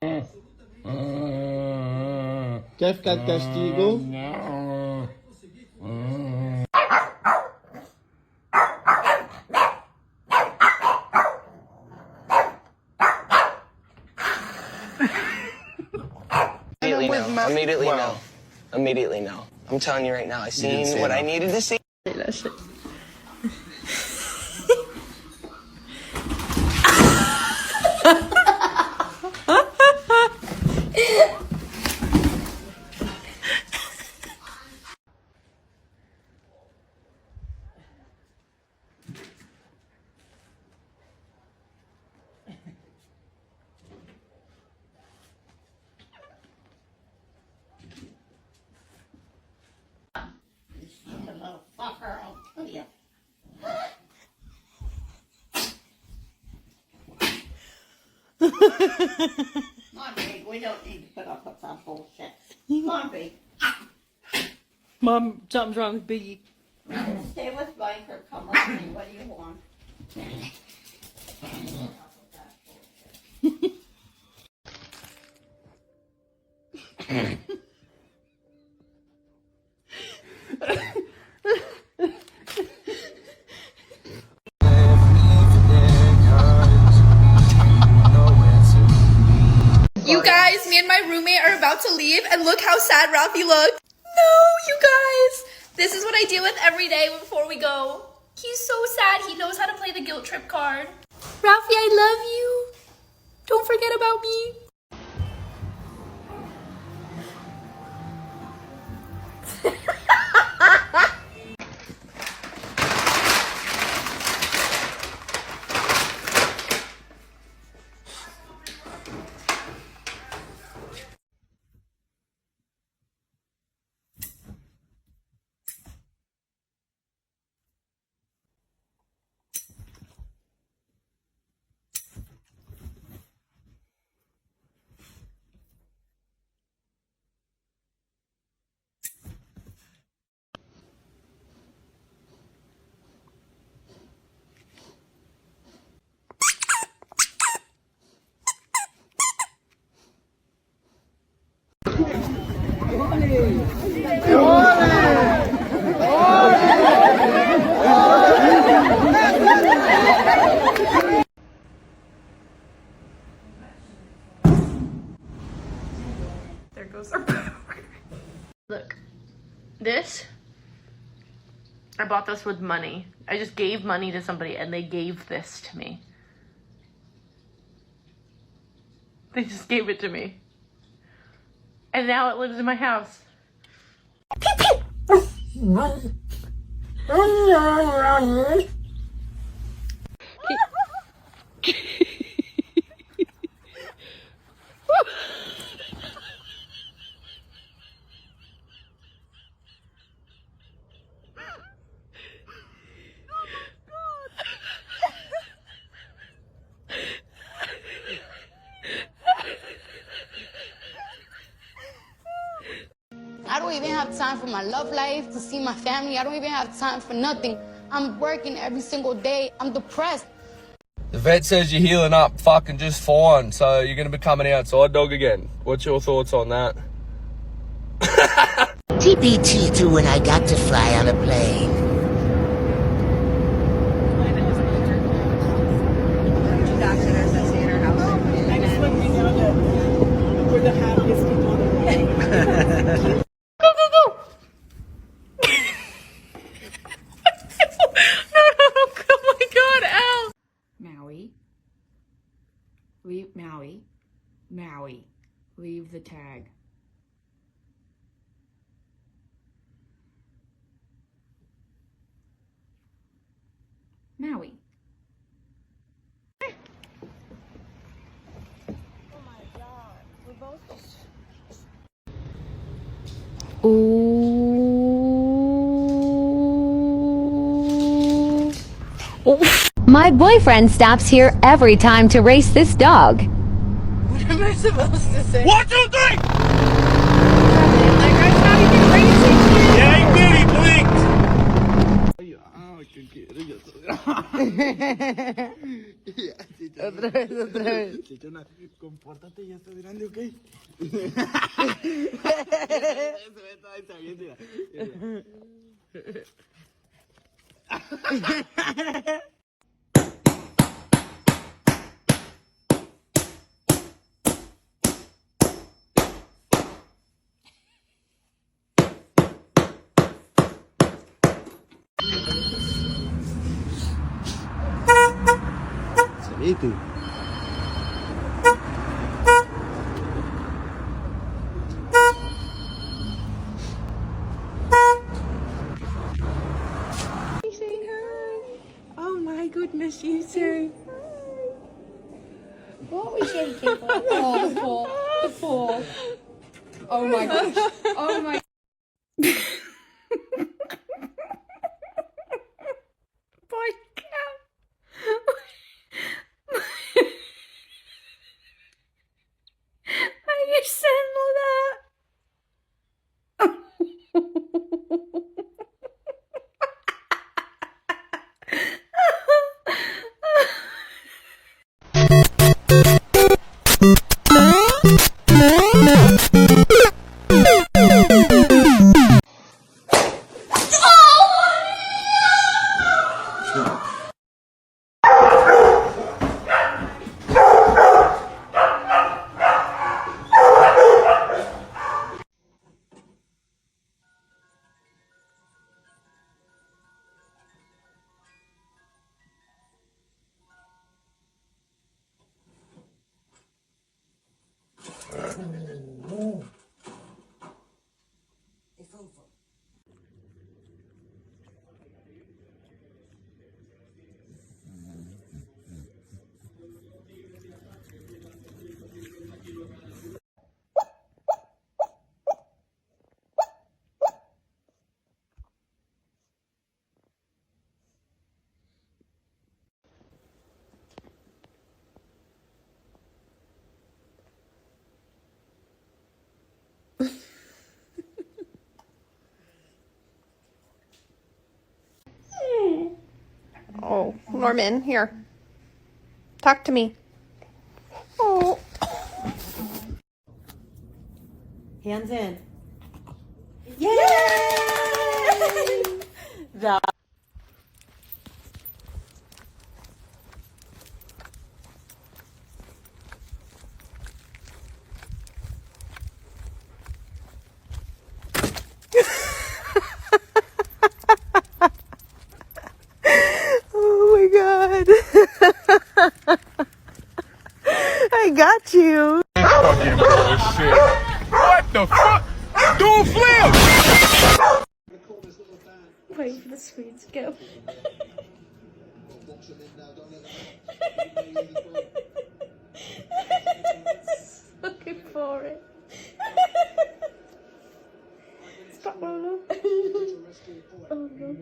Quer ficar de castigo? Immediately no. Immediately no. I'm telling you right now, I seen what I needed to see. Come on, babe. We don't need to put up with that bullshit. Come on, babe. Mom, something's wrong with Biggie. Stay with Mike or come with me. What do you want? You guys, me and my roommate are about to leave, and look how sad Ralphie looked. No, you guys. This is what I deal with every day before we go. He's so sad. He knows how to play the guilt trip card. Ralphie, I love you. Don't forget about me. There goes our power. Look, this, I bought this with money. I just gave money to somebody and they gave this to me. They just gave it to me. And now it lives in my house. I don't even have time for my love life, to see my family. I don't even have time for nothing. I'm working every single day. I'm depressed. The vet says you're healing up fucking just fine, so you're gonna be coming outside dog again. What's your thoughts on that? TBT to when I got to fly on a plane. We're the happiest people in the world. Maui, leave the tag. Maui. Oh my God. We're both just... Ooh. Oh. My boyfriend stops here every time to race this dog. What am I supposed to say? 1, 2, 3! Like, I'm not even racing you. Yeah, he did, he blinked! Yeah, Otra vez. Compórtate, ya estás grande, ¿ok? Salite. Oh my goodness, you two. What are we shaking for? Oh, the pool. The pool. Oh my gosh. Oh my. Boy, cow. Are you saying all that? Oh, Norman, here. Talk to me. Oh. Hands in. Yay! The Oh my god. I got you. Fucking bullshit. What the fuck? Do a flip! Wait for the screen to go. Looking for it. Stop rolling. Oh no.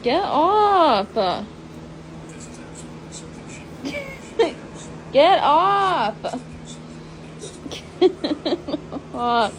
Get off! Get off! Get off!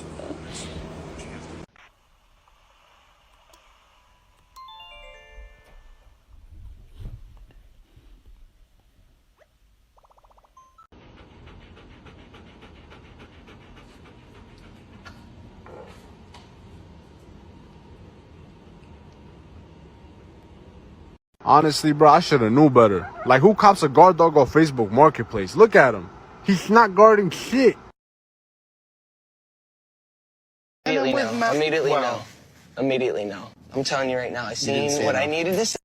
Honestly, bro, I should have knew better. Like, who cops a guard dog on Facebook Marketplace? Look at him. He's not guarding shit. Immediately no. Immediately no. Immediately no. I'm telling you right now, I seen what I needed to say.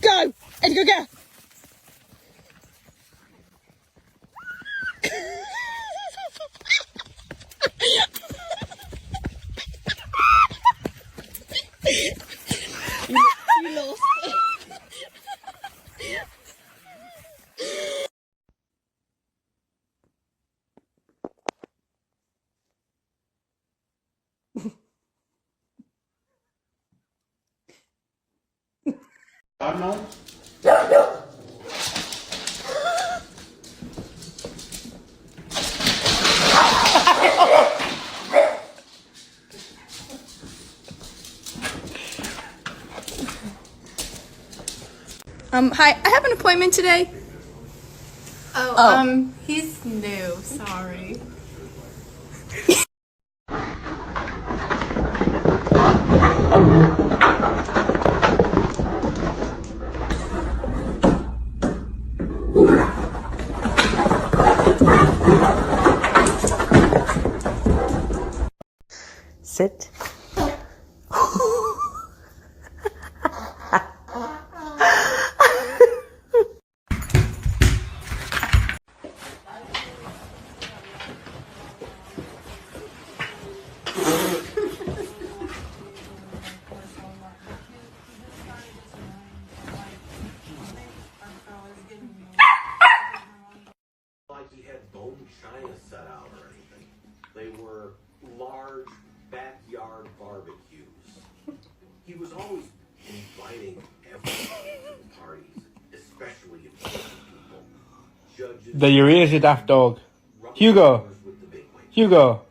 Go! And go, go! You lost. Hi, I have an appointment today. He's new. Sorry. Sit. Like he had bone china set out or anything. They were large backyard barbecues. He was always inviting everyone to the parties, especially important people. Judges. The your ears, you daft dog. Hugo. Hugo.